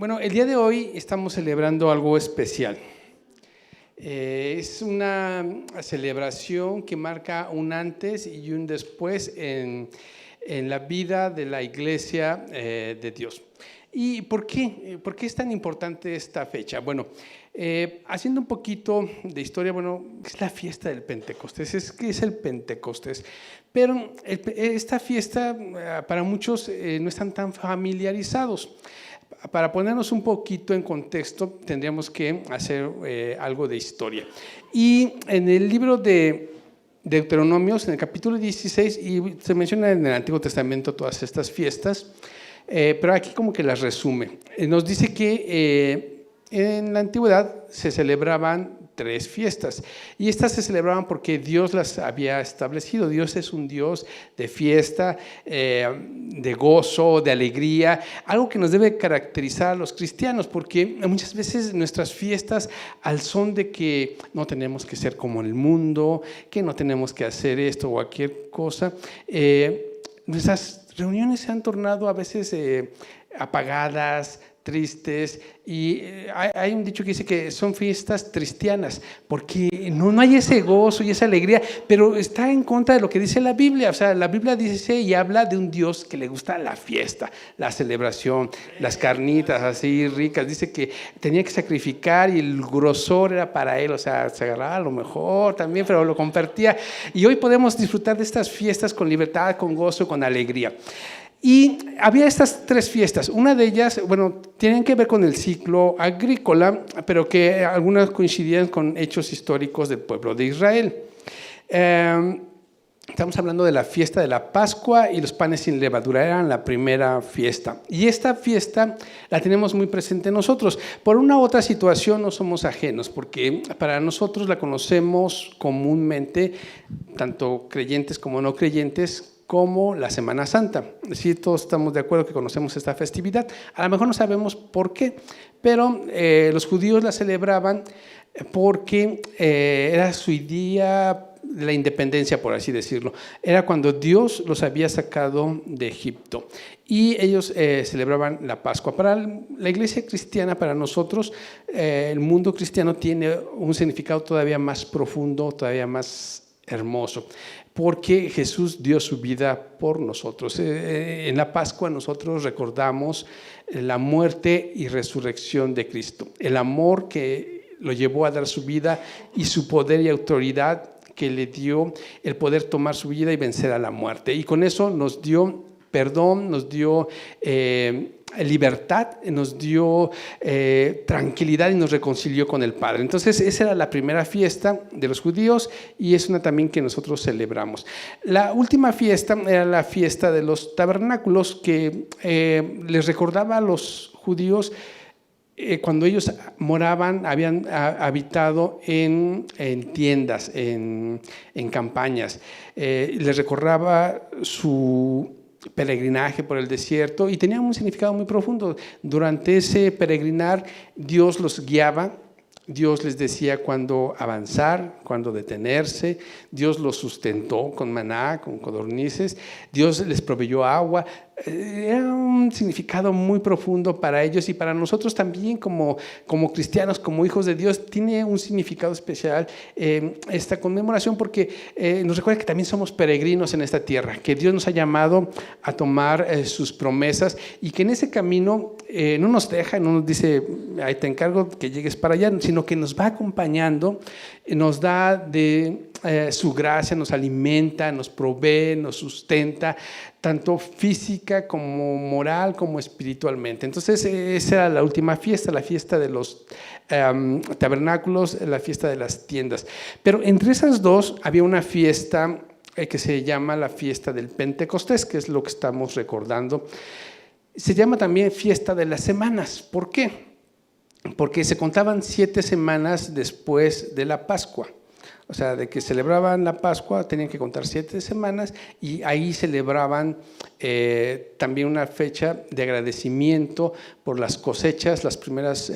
Bueno, el día de hoy estamos celebrando algo especial. Es una celebración que marca un antes y un después en la vida de la Iglesia de Dios. ¿Y por qué? ¿Por qué es tan importante esta fecha? Bueno, haciendo un poquito de historia, bueno, es la fiesta del Pentecostés. ¿Qué es el Pentecostés? Pero esta fiesta para muchos no están tan familiarizados. Para ponernos un poquito en contexto, tendríamos que hacer algo de historia. Y en el libro de Deuteronomios, en el capítulo 16, y se menciona en el Antiguo Testamento todas estas fiestas, pero aquí como que las resume. Nos dice que en la antigüedad se celebraban 3 fiestas, y estas se celebraban porque Dios las había establecido. Dios es un Dios de fiesta, de gozo, de alegría, algo que nos debe caracterizar a los cristianos, porque muchas veces nuestras fiestas, al son de que no tenemos que ser como el mundo, que no tenemos que hacer esto o cualquier cosa, nuestras reuniones se han tornado a veces apagadas, tristes, y hay un dicho que dice que son fiestas cristianas, porque no hay ese gozo y esa alegría, pero está en contra de lo que dice la Biblia. O sea, la Biblia dice y habla de un Dios que le gusta la fiesta, la celebración, las carnitas así ricas. Dice que tenía que sacrificar y el grosor era para él, o sea, se agarraba lo mejor también, pero lo compartía. Y hoy podemos disfrutar de estas fiestas con libertad, con gozo, con alegría. Y había estas 3 fiestas. Una de ellas, bueno, tienen que ver con el ciclo agrícola, pero que algunas coincidían con hechos históricos del pueblo de Israel. Estamos hablando de la fiesta de la Pascua y los panes sin levadura. Eran la primera fiesta. Y esta fiesta la tenemos muy presente nosotros. Por una u otra situación no somos ajenos, porque para nosotros la conocemos comúnmente, tanto creyentes como no creyentes, como la Semana Santa. Sí, todos estamos de acuerdo que conocemos esta festividad. A lo mejor no sabemos por qué, pero los judíos la celebraban porque era su día de la independencia, por así decirlo. Era cuando Dios los había sacado de Egipto. Y ellos celebraban la Pascua. Para la iglesia cristiana, para nosotros, el mundo cristiano tiene un significado todavía más profundo, todavía más hermoso, porque Jesús dio su vida por nosotros. En la Pascua nosotros recordamos la muerte y resurrección de Cristo, el amor que lo llevó a dar su vida y su poder y autoridad que le dio el poder tomar su vida y vencer a la muerte. Y con eso nos dio perdón, nos dio libertad, nos dio tranquilidad y nos reconcilió con el Padre. Entonces esa era la primera fiesta de los judíos y es una también que nosotros celebramos. La última fiesta era la fiesta de los tabernáculos, que les recordaba a los judíos cuando ellos moraban, habían habitado en tiendas, en campañas. Les recordaba su peregrinaje por el desierto y tenía un significado muy profundo. Durante ese peregrinar Dios los guiaba, Dios les decía cuándo avanzar, cuándo detenerse, Dios los sustentó con maná, con codornices, Dios les proveyó agua. Era un significado muy profundo para ellos y para nosotros también como cristianos, como hijos de Dios. Tiene un significado especial esta conmemoración, porque nos recuerda que también somos peregrinos en esta tierra, que Dios nos ha llamado a tomar sus promesas y que en ese camino no nos deja, no nos dice ahí te encargo que llegues para allá, sino que nos va acompañando, nos da de su gracia, nos alimenta, nos provee, nos sustenta, tanto física como moral como espiritualmente. Entonces esa era la última fiesta, la fiesta de los tabernáculos, la fiesta de las tiendas. Pero entre esas dos había una fiesta que se llama la fiesta del Pentecostés, que es lo que estamos recordando. Se llama también fiesta de las semanas. ¿Por qué? Porque se contaban 7 semanas después de la Pascua. O sea, de que celebraban la Pascua, tenían que contar 7 semanas y ahí celebraban también una fecha de agradecimiento por las cosechas, las primeras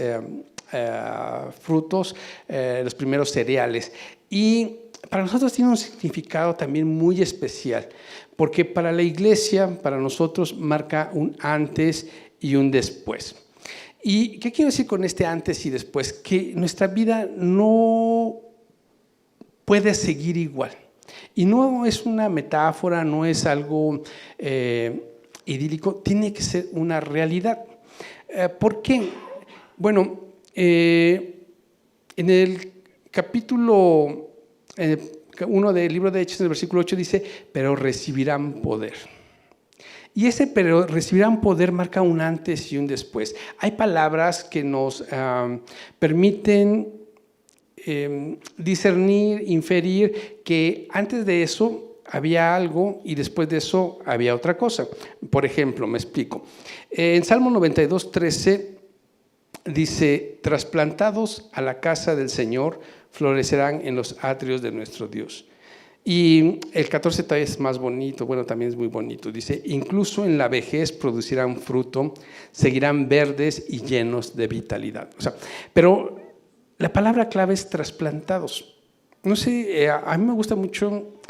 frutos, los primeros cereales. Y para nosotros tiene un significado también muy especial, porque para la iglesia, para nosotros, marca un antes y un después. ¿Y qué quiero decir con este antes y después? Que nuestra vida no puede seguir igual. Y no es una metáfora, no es algo idílico, tiene que ser una realidad. ¿Por qué? Bueno, en el capítulo 1 del libro de Hechos, en el versículo 8 dice, pero recibirán poder. Y ese pero recibirán poder marca un antes y un después. Hay palabras que nos permiten discernir, inferir que antes de eso había algo y después de eso había otra cosa. Por ejemplo, me explico. En Salmo 92:13 dice, trasplantados a la casa del Señor, florecerán en los atrios de nuestro Dios. Y el 14 todavía es más bonito, bueno, también es muy bonito. Dice, incluso en la vejez producirán fruto, seguirán verdes y llenos de vitalidad. O sea, pero la palabra clave es trasplantados. No sé, a mí me gusta mucho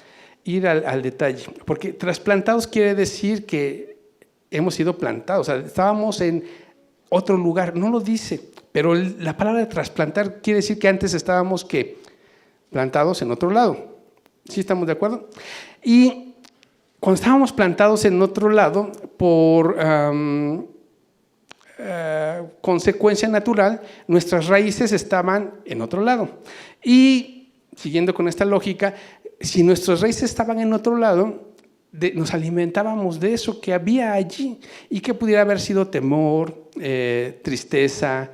ir al detalle, porque trasplantados quiere decir que hemos sido plantados, o sea, estábamos en otro lugar, no lo dice, pero la palabra trasplantar quiere decir que antes estábamos, ¿qué? Plantados en otro lado. ¿Sí estamos de acuerdo? Y cuando estábamos plantados en otro lado, por consecuencia natural, nuestras raíces estaban en otro lado. Y siguiendo con esta lógica, si nuestras raíces estaban en otro lado, nos alimentábamos de eso que había allí y que pudiera haber sido temor, tristeza,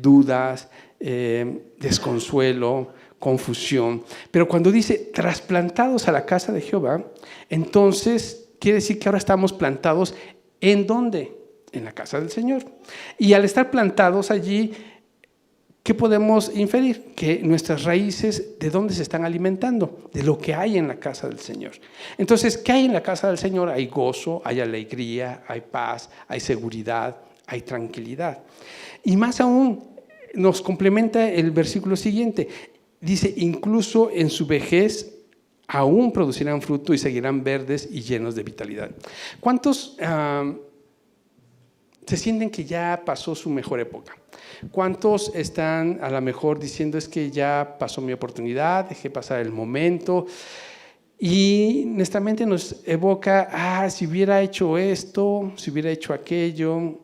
dudas, desconsuelo, confusión. Pero cuando dice trasplantados a la casa de Jehová, entonces quiere decir que ahora estamos plantados ¿en dónde? En la casa del Señor. Y al estar plantados allí, ¿qué podemos inferir? Que nuestras raíces, ¿de dónde se están alimentando? De lo que hay en la casa del Señor. Entonces, ¿qué hay en la casa del Señor? Hay gozo, hay alegría, hay paz, hay seguridad, hay tranquilidad. Y más aún, nos complementa el versículo siguiente. Dice, incluso en su vejez aún producirán fruto y seguirán verdes y llenos de vitalidad. ¿Cuántos se sienten que ya pasó su mejor época? ¿Cuántos están a lo mejor diciendo es que ya pasó mi oportunidad, dejé pasar el momento? Y nuestra mente nos evoca, si hubiera hecho esto, si hubiera hecho aquello,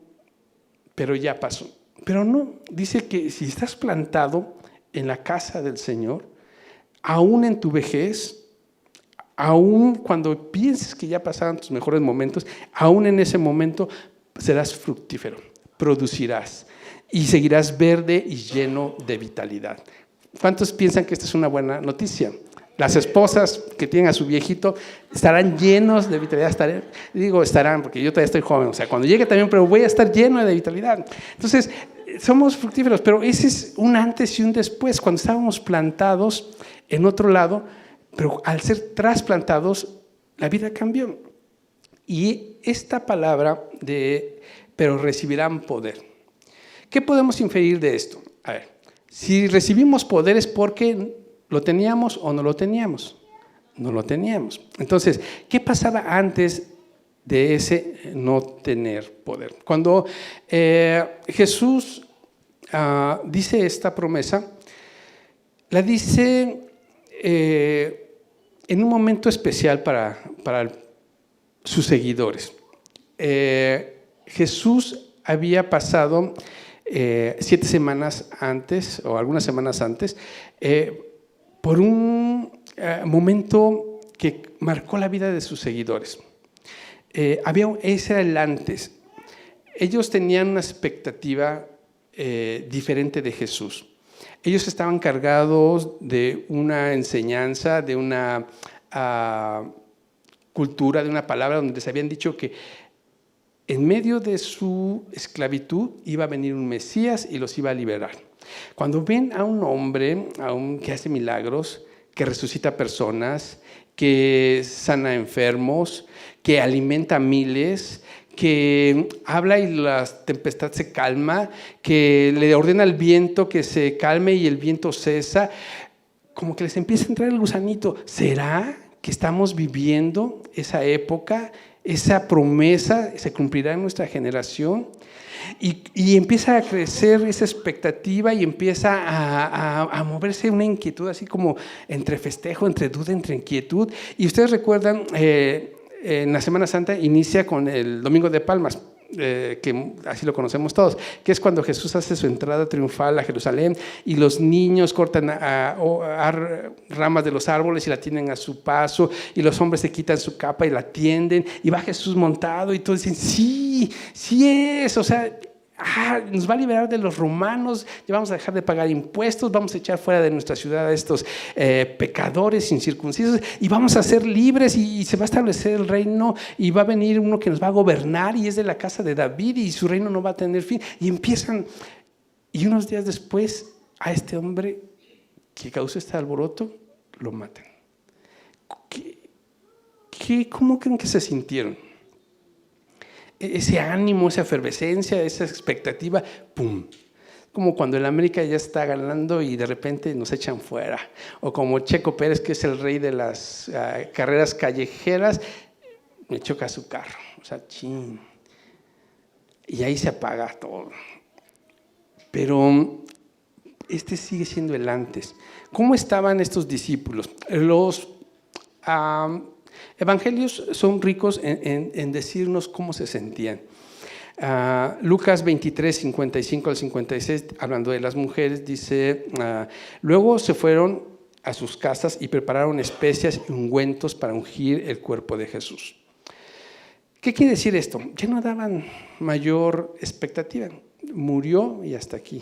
pero ya pasó. Pero no, dice que si estás plantado en la casa del Señor, aún en tu vejez, aún cuando pienses que ya pasaron tus mejores momentos, aún en ese momento serás fructífero, producirás y seguirás verde y lleno de vitalidad. ¿Cuántos piensan que esta es una buena noticia? Las esposas que tienen a su viejito estarán llenos de vitalidad. Estarán, porque yo todavía estoy joven, o sea, cuando llegue también, pero voy a estar lleno de vitalidad. Entonces, somos fructíferos, pero ese es un antes y un después. Cuando estábamos plantados en otro lado, pero al ser trasplantados, la vida cambió. Y esta palabra de, pero recibirán poder. ¿Qué podemos inferir de esto? A ver, si recibimos poder es porque ¿lo teníamos o no lo teníamos? No lo teníamos. Entonces, ¿qué pasaba antes de ese no tener poder? Cuando Jesús dice esta promesa, la dice en un momento especial para sus seguidores. Jesús había pasado 7 semanas antes, o algunas semanas antes, por un momento que marcó la vida de sus seguidores. Ese era el antes. Ellos tenían una expectativa diferente de Jesús. Ellos estaban cargados de una enseñanza, de una cultura, de una palabra donde les habían dicho que en medio de su esclavitud iba a venir un Mesías y los iba a liberar. Cuando ven a un hombre que hace milagros, que resucita personas, que sana enfermos, que alimenta a miles, que habla y la tempestad se calma, que le ordena al viento que se calme y el viento cesa, como que les empieza a entrar el gusanito. ¿Será que estamos viviendo esa época, esa promesa se cumplirá en nuestra generación. Y empieza a crecer esa expectativa y empieza a moverse una inquietud así como entre festejo, entre duda, entre inquietud. Y ustedes recuerdan, en la Semana Santa inicia con el Domingo de Palmas, que así lo conocemos todos, que es cuando Jesús hace su entrada triunfal a Jerusalén y los niños cortan ramas de los árboles y la tienden a su paso, y los hombres se quitan su capa y la tienden, y va Jesús montado y todos dicen, sí, sí es, o sea, nos va a liberar de los romanos, ya vamos a dejar de pagar impuestos, vamos a echar fuera de nuestra ciudad a estos pecadores incircuncisos y vamos a ser libres y se va a establecer el reino y va a venir uno que nos va a gobernar y es de la casa de David y su reino no va a tener fin. Y empiezan, y unos días después a este hombre que causó este alboroto lo matan. ¿Cómo creen que se sintieron? Ese ánimo, esa efervescencia, esa expectativa, ¡pum! Como cuando el América ya está ganando y de repente nos echan fuera. O como Checo Pérez, que es el rey de las carreras callejeras, me choca su carro. O sea, chin. Y ahí se apaga todo. Pero este sigue siendo el antes. ¿Cómo estaban estos discípulos? Los evangelios son ricos en decirnos cómo se sentían. Lucas 23, 55 al 56, hablando de las mujeres, dice, luego se fueron a sus casas y prepararon especias y ungüentos para ungir el cuerpo de Jesús. ¿Qué quiere decir esto? Ya no daban mayor expectativa. Murió y hasta aquí.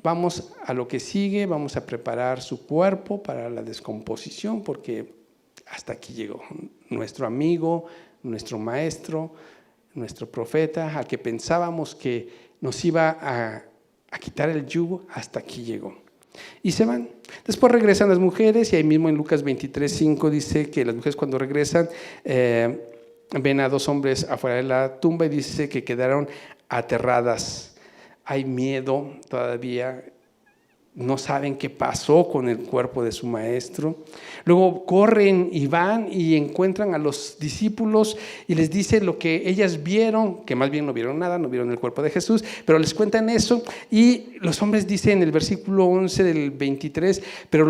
Vamos a lo que sigue, vamos a preparar su cuerpo para la descomposición, porque hasta aquí llegó. Nuestro amigo, nuestro maestro, nuestro profeta, al que pensábamos que nos iba a quitar el yugo, hasta aquí llegó. Y se van. Después regresan las mujeres y ahí mismo en Lucas 23, 5 dice que las mujeres cuando regresan ven a dos hombres afuera de la tumba y dice que quedaron aterradas. Hay miedo todavía. No saben qué pasó con el cuerpo de su maestro. Luego corren y van y encuentran a los discípulos y les dice lo que ellas vieron, que más bien no vieron nada, no vieron el cuerpo de Jesús, pero les cuentan eso y los hombres dicen en el versículo 11 del 23, pero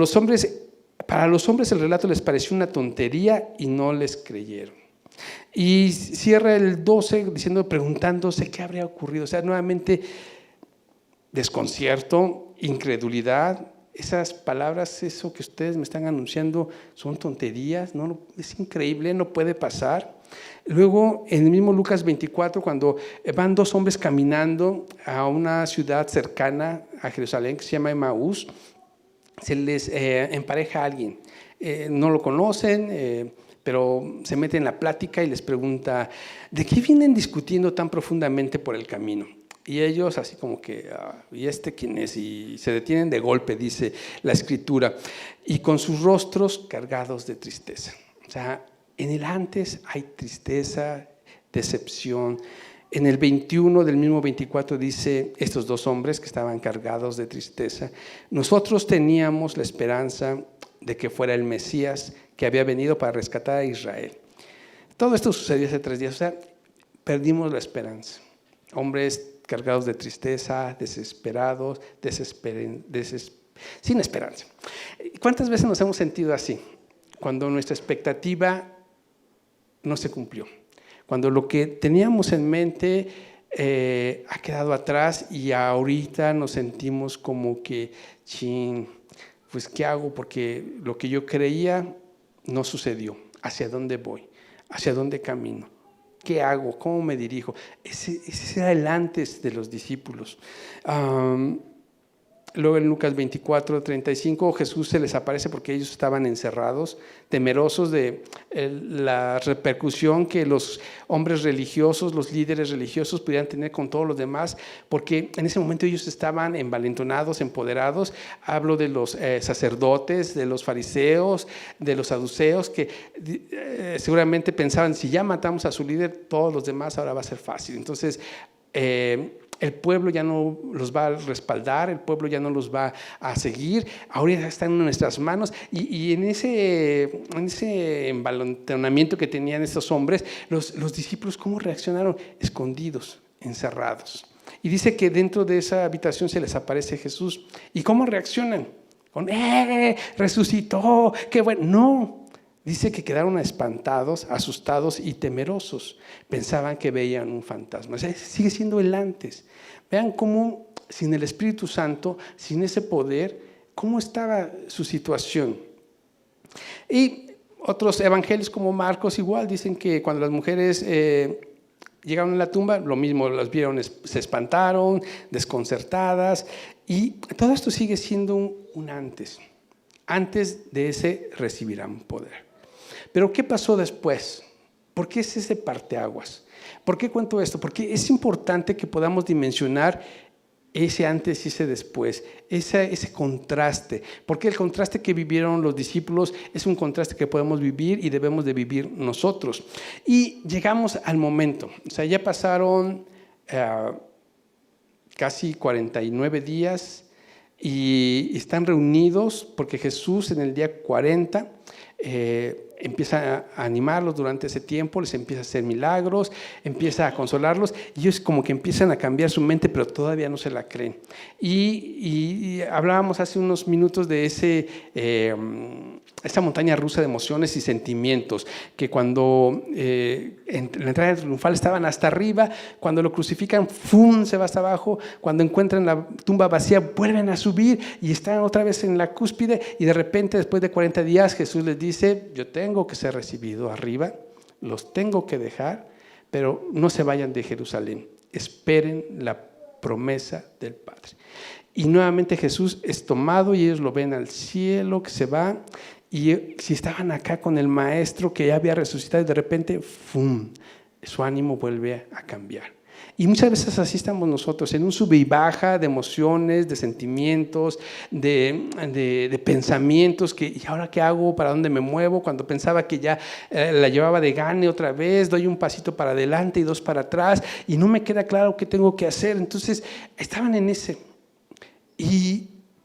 para los hombres el relato les pareció una tontería y no les creyeron. Y cierra el 12 diciendo, preguntándose qué habría ocurrido. O sea, nuevamente desconcierto, incredulidad. Esas palabras, eso que ustedes me están anunciando son tonterías, ¿no? Es increíble, no puede pasar. Luego en el mismo Lucas 24, cuando van dos hombres caminando a una ciudad cercana a Jerusalén que se llama Emaús, se les empareja a alguien, no lo conocen, pero se mete en la plática y les pregunta, ¿de qué vienen discutiendo tan profundamente por el camino? Y ellos así como que, ¿y este quién es? Y se detienen de golpe, dice la Escritura, y con sus rostros cargados de tristeza. O sea, en el antes hay tristeza, decepción. En el 21 del mismo 24 dice, estos dos hombres que estaban cargados de tristeza, nosotros teníamos la esperanza de que fuera el Mesías que había venido para rescatar a Israel. Todo esto sucedió hace 3 días, o sea, perdimos la esperanza. Hombres cargados de tristeza, desesperados, sin esperanza. ¿Cuántas veces nos hemos sentido así? Cuando nuestra expectativa no se cumplió, cuando lo que teníamos en mente ha quedado atrás y ahorita nos sentimos como que, pues ¿qué hago? Porque lo que yo creía no sucedió. ¿Hacia dónde voy? ¿Hacia dónde camino? ¿Qué hago? ¿Cómo me dirijo? Ese era el antes de los discípulos. Luego en Lucas 24, 35, Jesús se les aparece porque ellos estaban encerrados, temerosos de la repercusión que los hombres religiosos, los líderes religiosos pudieran tener con todos los demás, porque en ese momento ellos estaban envalentonados, empoderados. Hablo de los sacerdotes, de los fariseos, de los saduceos, que seguramente pensaban, si ya matamos a su líder, todos los demás ahora va a ser fácil. Entonces, el pueblo ya no los va a respaldar, el pueblo ya no los va a seguir, ahora están en nuestras manos. Y en ese embalonamiento que tenían estos hombres, los discípulos, ¿cómo reaccionaron? Escondidos, encerrados. Y dice que dentro de esa habitación se les aparece Jesús. ¿Y cómo reaccionan? Con resucitó, qué bueno. No, dice que quedaron espantados, asustados y temerosos. Pensaban que veían un fantasma. O sea, sigue siendo el antes. Vean cómo sin el Espíritu Santo, sin ese poder, cómo estaba su situación. Y otros evangelios como Marcos igual dicen que cuando las mujeres llegaron a la tumba, lo mismo, las vieron, se espantaron, desconcertadas, y todo esto sigue siendo un antes de ese recibirán poder. Pero ¿qué pasó después? ¿Por qué es ese parteaguas? ¿Por qué cuento esto? Porque es importante que podamos dimensionar ese antes y ese después, ese contraste, porque el contraste que vivieron los discípulos es un contraste que podemos vivir y debemos de vivir nosotros. Y llegamos al momento, o sea, ya pasaron casi 49 días y están reunidos porque Jesús en el día 40 empieza a animarlos durante ese tiempo, les empieza a hacer milagros, empieza a consolarlos, y ellos como que empiezan a cambiar su mente, pero todavía no se la creen. Y hablábamos hace unos minutos de esa montaña rusa de emociones y sentimientos, que cuando en la entrada triunfal estaban hasta arriba, cuando lo crucifican, ¡fum!, se va hasta abajo, cuando encuentran la tumba vacía, vuelven a subir y están otra vez en la cúspide, y de repente después de 40 días Jesús les dice: yo tengo que ser recibido arriba, los tengo que dejar, pero no se vayan de Jerusalén, esperen la promesa del Padre. Y nuevamente Jesús es tomado y ellos lo ven al cielo, que se va. Y si estaban acá con el maestro que ya había resucitado, y de repente, ¡fum!, su ánimo vuelve a cambiar. Y muchas veces así estamos nosotros, en un sube y baja de emociones, de sentimientos, de pensamientos, que ¿y ahora qué hago? ¿Para dónde me muevo? Cuando pensaba que ya la llevaba de gane otra vez, doy un pasito para adelante y dos para atrás, y no me queda claro qué tengo que hacer. Entonces estaban en ese,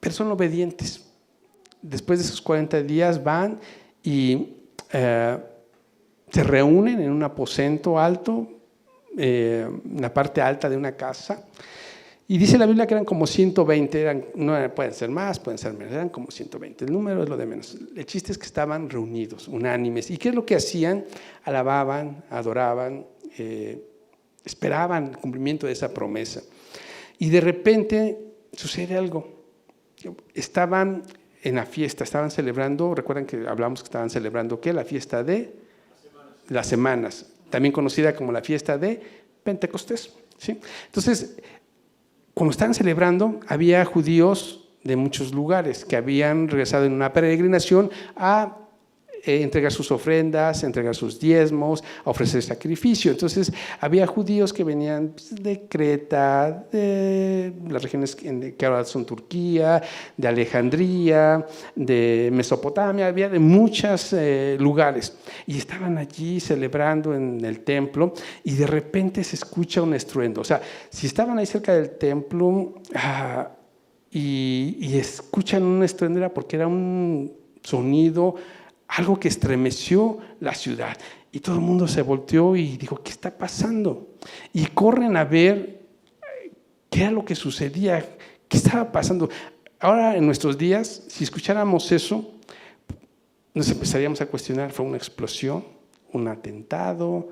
pero son obedientes. Después de esos 40 días van y se reúnen en un aposento alto, en la parte alta de una casa, y dice la Biblia que eran como 120, no pueden ser más, pueden ser menos, eran como 120, el número es lo de menos. El chiste es que estaban reunidos, unánimes. ¿Y qué es lo que hacían? Alababan, adoraban, esperaban el cumplimiento de esa promesa. Y de repente sucede algo. Estaban en la fiesta, estaban celebrando, recuerdan que hablamos que estaban celebrando ¿qué? La fiesta de las semanas, también conocida como la fiesta de Pentecostés, ¿sí? Entonces, cuando estaban celebrando, había judíos de muchos lugares que habían regresado en una peregrinación a entregar sus ofrendas, entregar sus diezmos, a ofrecer sacrificio. Entonces, había judíos que venían de Creta, de las regiones que ahora son Turquía, de Alejandría, de Mesopotamia, había de muchos lugares. Y estaban allí celebrando en el templo y de repente se escucha un estruendo. O sea, si estaban ahí cerca del templo y escuchan un estruendo, era porque era un sonido, algo que estremeció la ciudad, y todo el mundo se volteó y dijo: ¿qué está pasando? Y corren a ver qué era lo que sucedía, qué estaba pasando. Ahora en nuestros días, si escucháramos eso, nos empezaríamos a cuestionar: ¿fue una explosión, un atentado,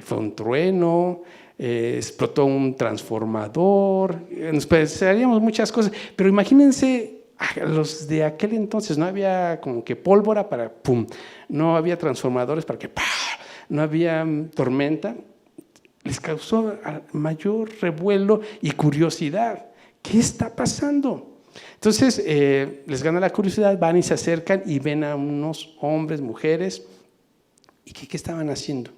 fue un trueno, explotó un transformador? Nos pensaríamos muchas cosas, pero imagínense los de aquel entonces. No había como que pólvora para pum, no había transformadores para que ¡pah!, no había tormenta. Les causó mayor revuelo y curiosidad. ¿Qué está pasando? Entonces les gana la curiosidad, van y se acercan y ven a unos hombres, mujeres. ¿Y qué estaban haciendo?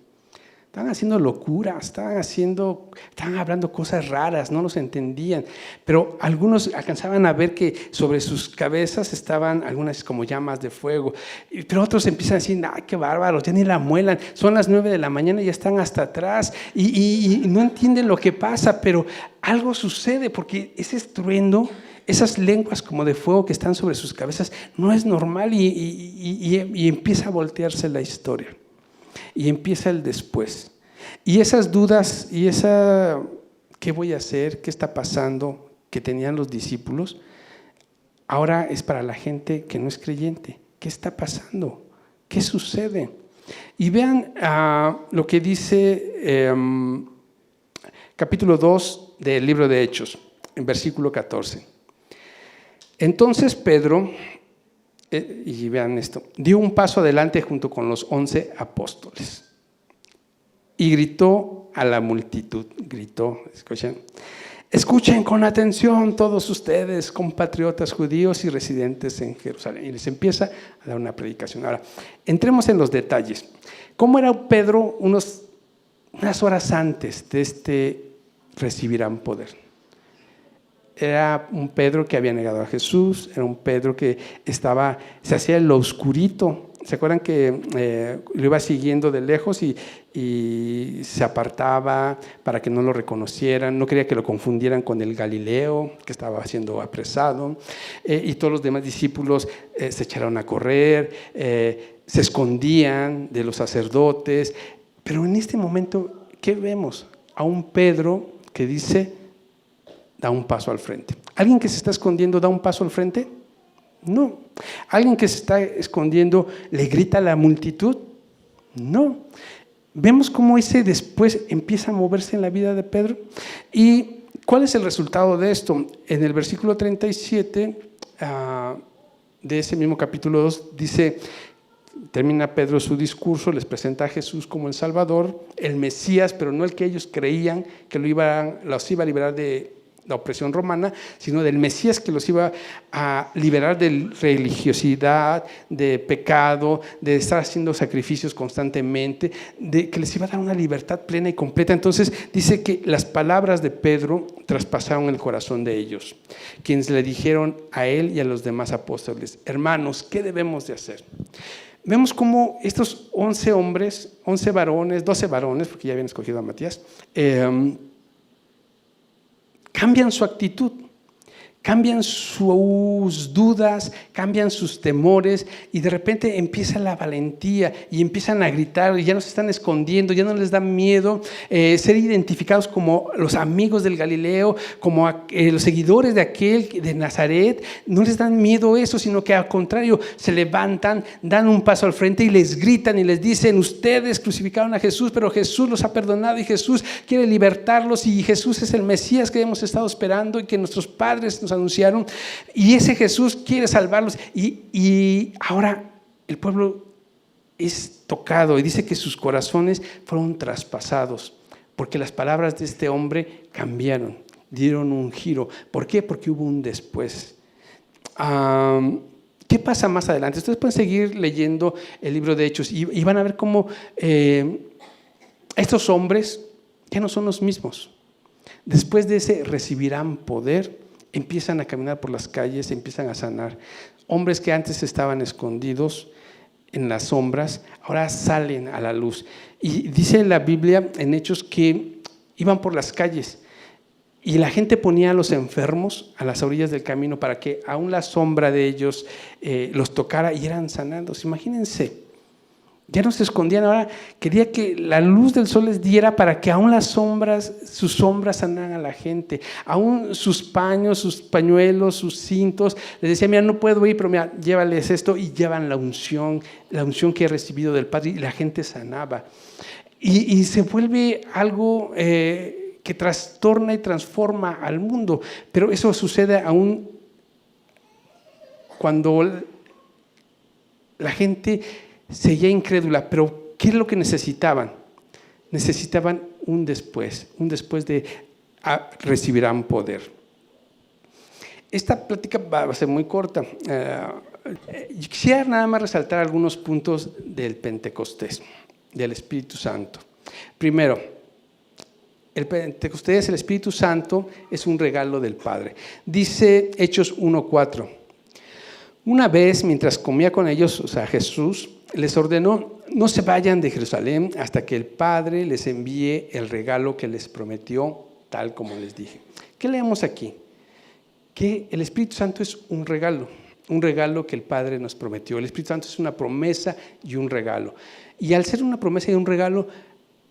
estaban haciendo locuras, estaban hablando cosas raras, no los entendían. Pero algunos alcanzaban a ver que sobre sus cabezas estaban algunas como llamas de fuego. Pero otros empiezan a decir, ¡ay, qué bárbaros! Ya ni la muelan, son las 9 de la mañana y ya están hasta atrás. Y no entienden lo que pasa, pero algo sucede porque ese estruendo, esas lenguas como de fuego que están sobre sus cabezas, no es normal y empieza a voltearse la historia. Y empieza el después. Y esas dudas y ¿qué voy a hacer? ¿Qué está pasando? Que tenían los discípulos, ahora es para la gente que no es creyente. ¿Qué está pasando? ¿Qué sucede? Y vean lo que dice capítulo 2 del libro de Hechos, en versículo 14. Entonces Pedro, y vean esto, dio un paso adelante junto con los 11 apóstoles y gritó a la multitud, escuchen con atención todos ustedes, compatriotas judíos y residentes en Jerusalén. Y les empieza a dar una predicación. Ahora, entremos en los detalles. ¿Cómo era Pedro unas horas antes de recibirán poder? Era un Pedro que había negado a Jesús, era un Pedro que se hacía en lo oscurito. ¿Se acuerdan que lo iba siguiendo de lejos y se apartaba para que no lo reconocieran? No quería que lo confundieran con el Galileo, que estaba siendo apresado. Y todos los demás discípulos se echaron a correr, se escondían de los sacerdotes. Pero en este momento, ¿qué vemos? A un Pedro que dice, da un paso al frente. ¿Alguien que se está escondiendo da un paso al frente? No. ¿Alguien que se está escondiendo le grita a la multitud? No. Vemos cómo ese después empieza a moverse en la vida de Pedro. ¿Y cuál es el resultado de esto? En el versículo 37 de ese mismo capítulo 2 dice, termina Pedro su discurso, les presenta a Jesús como el Salvador, el Mesías, pero no el que ellos creían que los iba a liberar de la opresión romana, sino del Mesías que los iba a liberar de religiosidad, de pecado, de estar haciendo sacrificios constantemente, que les iba a dar una libertad plena y completa. Entonces dice que las palabras de Pedro traspasaron el corazón de ellos, quienes le dijeron a él y a los demás apóstoles, hermanos, ¿qué debemos de hacer? Vemos cómo estos 11 hombres, 11 varones, 12 varones, porque ya habían escogido a Matías, cambian su actitud, cambian sus dudas, cambian sus temores y de repente empieza la valentía y empiezan a gritar y ya no se están escondiendo, ya no les da miedo ser identificados como los amigos del Galileo, como los seguidores de aquel de Nazaret. No les dan miedo eso, sino que al contrario se levantan, dan un paso al frente y les gritan y les dicen, ustedes crucificaron a Jesús, pero Jesús los ha perdonado y Jesús quiere libertarlos y Jesús es el Mesías que hemos estado esperando y que nuestros padres nos anunciaron, y ese Jesús quiere salvarlos. Y ahora el pueblo es tocado y dice que sus corazones fueron traspasados porque las palabras de este hombre cambiaron, dieron un giro. ¿Por qué? Porque hubo un después. ¿Qué pasa más adelante? Ustedes pueden seguir leyendo el libro de Hechos y van a ver cómo estos hombres ya no son los mismos. Después de ese recibirán poder, empiezan a caminar por las calles, empiezan a sanar. Hombres que antes estaban escondidos en las sombras, ahora salen a la luz. Y dice la Biblia en Hechos que iban por las calles y la gente ponía a los enfermos a las orillas del camino para que aún la sombra de ellos los tocara y eran sanados. Imagínense. Ya no se escondían, ahora quería que la luz del sol les diera para que aún sus sombras sanaran a la gente, aún sus paños, sus pañuelos, sus cintos. Les decía, mira, no puedo ir, pero mira, llévales esto, y llevan la unción que he recibido del Padre, y la gente sanaba. Y se vuelve algo que trastorna y transforma al mundo, pero eso sucede aún cuando la gente seguía incrédula. Pero ¿qué es lo que necesitaban? Necesitaban un después de recibirán poder. Esta plática va a ser muy corta. Quisiera nada más resaltar algunos puntos del Pentecostés, del Espíritu Santo. Primero, el Pentecostés, el Espíritu Santo, es un regalo del Padre. Dice Hechos 1:4. Una vez, mientras comía con ellos, o sea, Jesús les ordenó: no se vayan de Jerusalén hasta que el Padre les envíe el regalo que les prometió, tal como les dije. ¿Qué leemos aquí? Que el Espíritu Santo es un regalo que el Padre nos prometió. El Espíritu Santo es una promesa y un regalo. Y al ser una promesa y un regalo,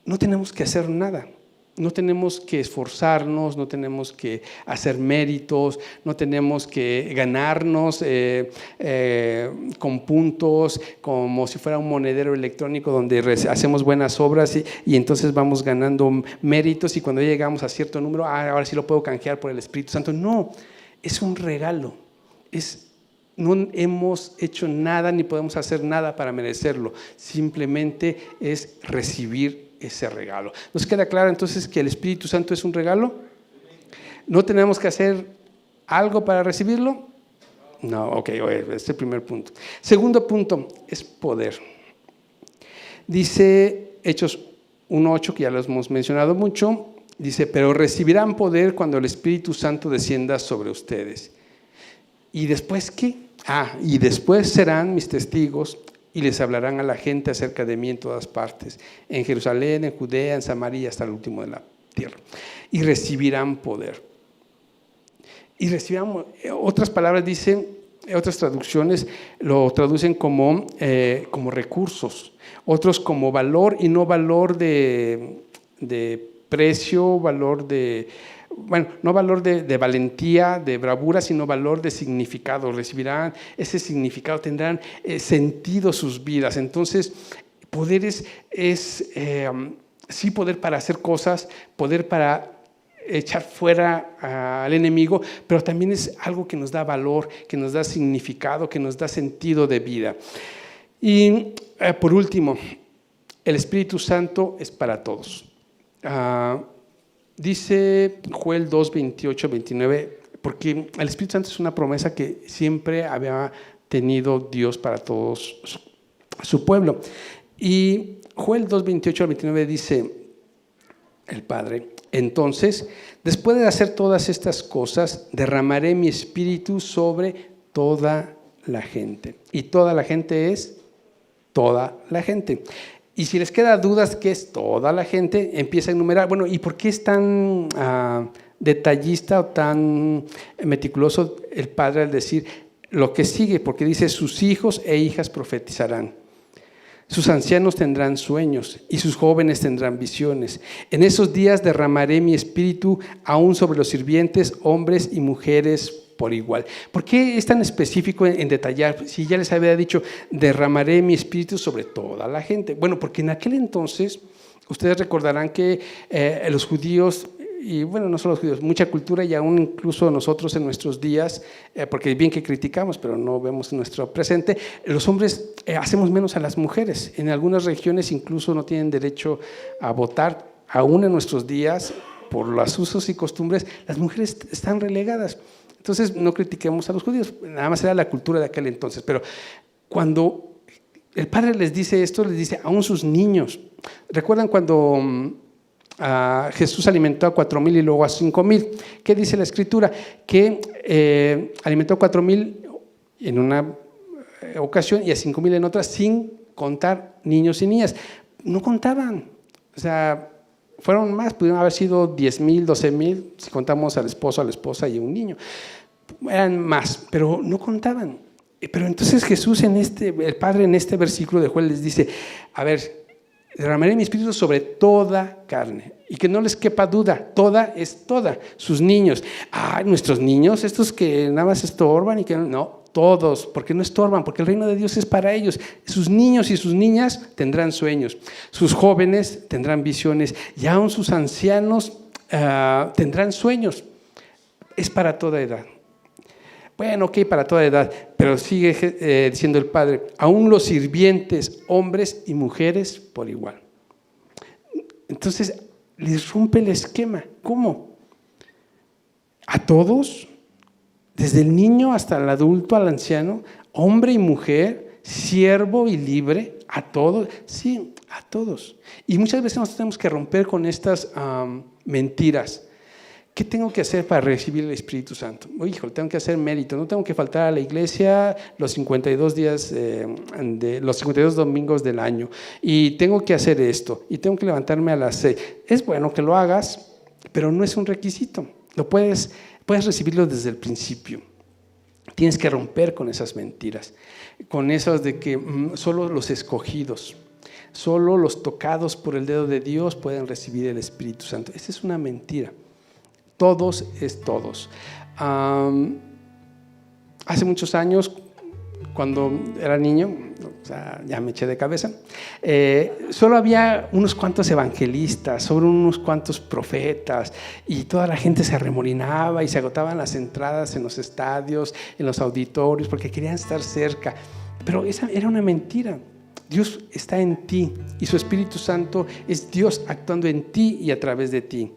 no tenemos que hacer nada. No tenemos que esforzarnos, no tenemos que hacer méritos, no tenemos que ganarnos con puntos, como si fuera un monedero electrónico donde hacemos buenas obras y entonces vamos ganando méritos, y cuando llegamos a cierto número, ahora sí lo puedo canjear por el Espíritu Santo. No, es un regalo. No hemos hecho nada ni podemos hacer nada para merecerlo. Simplemente es recibir ese regalo. ¿Nos queda claro entonces que el Espíritu Santo es un regalo? ¿No tenemos que hacer algo para recibirlo? No, ok, este es el primer punto. Segundo punto es poder. Dice Hechos 1:8, que ya lo hemos mencionado mucho, dice: pero recibirán poder cuando el Espíritu Santo descienda sobre ustedes. ¿Y después qué? Y después serán mis testigos y les hablarán a la gente acerca de mí en todas partes, en Jerusalén, en Judea, en Samaria, hasta el último de la tierra. Y recibirán poder. Y recibirán, otras palabras dicen, otras traducciones lo traducen como recursos, otros como valor, y no valor de precio, valor no valor de valentía, de bravura, sino valor de significado. Recibirán ese significado, tendrán sentido sus vidas. Entonces, poder es sí, poder para hacer cosas, poder para echar fuera al enemigo, pero también es algo que nos da valor, que nos da significado, que nos da sentido de vida. Y por último, el Espíritu Santo es para todos. Dice Joel 2:28-29, porque el Espíritu Santo es una promesa que siempre había tenido Dios para todos su pueblo. Y Joel 2:28-29 dice el Padre: entonces, después de hacer todas estas cosas, derramaré mi espíritu sobre toda la gente. Y toda la gente es toda la gente. Y si les queda dudas qué es toda la gente, empieza a enumerar. Bueno, ¿y por qué es tan detallista o tan meticuloso el Padre al decir lo que sigue? Porque dice: sus hijos e hijas profetizarán, sus ancianos tendrán sueños y sus jóvenes tendrán visiones. En esos días derramaré mi espíritu aún sobre los sirvientes, hombres y mujeres por igual. ¿Por qué es tan específico en detallar? Si ya les había dicho, derramaré mi espíritu sobre toda la gente. Bueno, porque en aquel entonces, ustedes recordarán que los judíos, y bueno, no solo los judíos, mucha cultura, y aún incluso nosotros en nuestros días, porque bien que criticamos, pero no vemos nuestro presente, los hombres hacemos menos a las mujeres. En algunas regiones incluso no tienen derecho a votar, aún en nuestros días, por los usos y costumbres, las mujeres están relegadas. Entonces, no critiquemos a los judíos, nada más era la cultura de aquel entonces. Pero cuando el Padre les dice esto, les dice aún sus niños. ¿Recuerdan cuando Jesús alimentó a 4,000 y luego a 5,000? ¿Qué dice la Escritura? Que alimentó a 4,000 en una ocasión y a 5,000 en otra, sin contar niños y niñas. No contaban, o sea, fueron más, pudieron haber sido 10,000, 12,000, si contamos al esposo, a la esposa y un niño. Eran más, pero no contaban. Pero entonces Jesús, el Padre en este versículo de Joel les dice: a ver, derramaré mi espíritu sobre toda carne. Y que no les quepa duda, toda es toda. Sus niños, nuestros niños, estos que nada más estorban y que no. Todos, porque no estorban, porque el reino de Dios es para ellos. Sus niños y sus niñas tendrán sueños, sus jóvenes tendrán visiones y aún sus ancianos tendrán sueños. Es para toda edad. Bueno, ok, para toda edad, pero sigue diciendo el Padre: aún los sirvientes, hombres y mujeres por igual. Entonces, les rompe el esquema. ¿Cómo? ¿A todos? Desde el niño hasta el adulto, al anciano, hombre y mujer, siervo y libre, ¿A todos? Sí, a todos. Y muchas veces nosotros tenemos que romper con estas mentiras. ¿Qué tengo que hacer para recibir el Espíritu Santo? Híjole, tengo que hacer mérito, no tengo que faltar a la iglesia los 52 días, los 52 domingos del año, y tengo que hacer esto, y tengo que levantarme a las 6. Es bueno que lo hagas, pero no es un requisito. Puedes recibirlo desde el principio. Tienes que romper con esas mentiras, con esas de que solo los escogidos, solo los tocados por el dedo de Dios pueden recibir el Espíritu Santo. Esa es una mentira. Todos es todos. Hace muchos años, cuando era niño, o sea, ya me eché de cabeza, solo había unos cuantos evangelistas, solo unos cuantos profetas, y toda la gente se arremolinaba y se agotaban las entradas en los estadios, en los auditorios, porque querían estar cerca. Pero esa era una mentira. Dios está en ti y su Espíritu Santo es Dios actuando en ti y a través de ti.